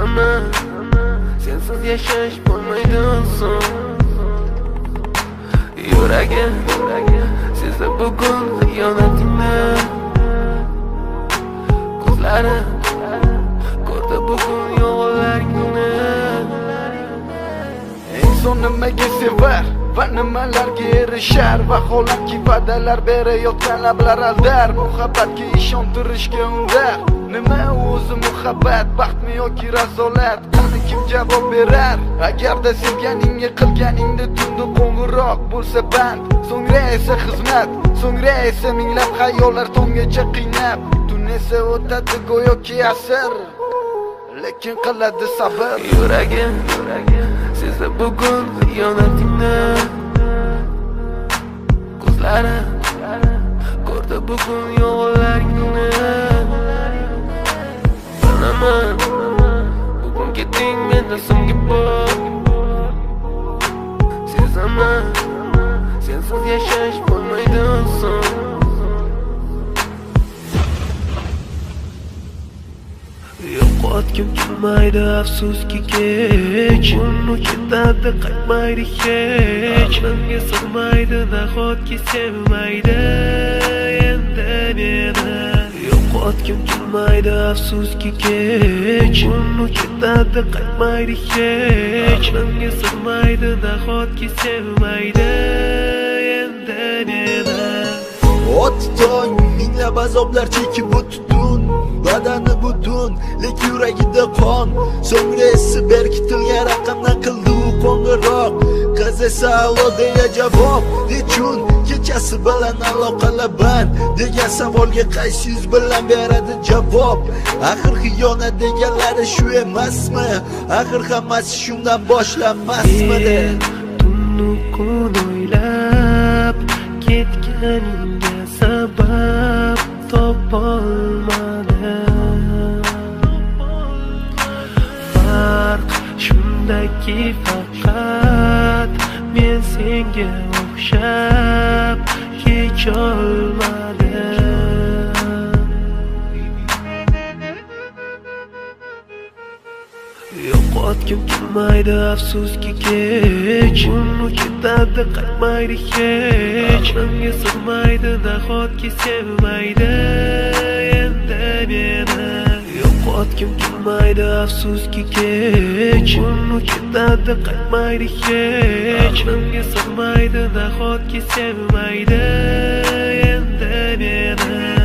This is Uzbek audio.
Bilaman, sensiz yashash bo'lmaydi so'ng. Yuragim sezdi bugun xiyonatingni. Ko'zlarim ko'rdi bugun yolg'onlaringni. Inson nimaga sevar va nimalarga erishar? Vaholanki va'dalar berayotgan lablar aldar. Muhabbatga ishontirishga undar. Nima o'zi muhabbat, baxtmi yoki razolat? Qani kim javob berar? Agarda sevganingga qilganingda tunda qo'ng'iroq bo'lsa band, so'ngra esa xizmat, so'ngra esa minglab xayollar tonggacha qiynab. Tun esa o'tadi go'yoki asr, lekin qiladi sabr. Yuragim sezdi bugun xiyonatingni. Ko'zlarim ko'rdi bugun yolg'onlaringni. Bilaman, bugun ketding mendan so'nggi bor. Sezaman, sensiz yashash bo'lmaydi so'ng. Yo'qotgim kelmaydi afsuski kech. Uni ketadi qaytmaydi hech. Menga sig'maydi nahotki sevmaydi endi meni. Yo'qotgim kelmaydi afsuski kech. Uni ketadi qaytmaydi hech. Menga sig'maydi nahotki sevmaydi endi meni. Ot tong minglab azoblar chekib o'tdun, badani butun, lek yuragida qon. So'ngra esi berkitilgan raqamdan qildi u qo'ng'iroq. Qiz esa allo deya javob. Nechun kechasi bilan aloqalar band degan savolga qaysi yuz bilan beradi javob? Axir xiyonat deganlari shu emasmi? Axir hammasi shundan boshlanmasmidi? Tunni kun o'ylab ketganingga sabab topolmadim. Farq shundaki faqat men senga o'xshab kecholmadim. Yo'qotgim kelmaydi afsuski kech. Uni ketadi qaytmaydi hech. Menga sig'maydi nahotki sevmaydi endi meni. Yo'qotgim kelmaydi afsuski kech. Uni ketadi qaytmaydi hech. Menga sig'maydi nahotki sevmaydi endi meni.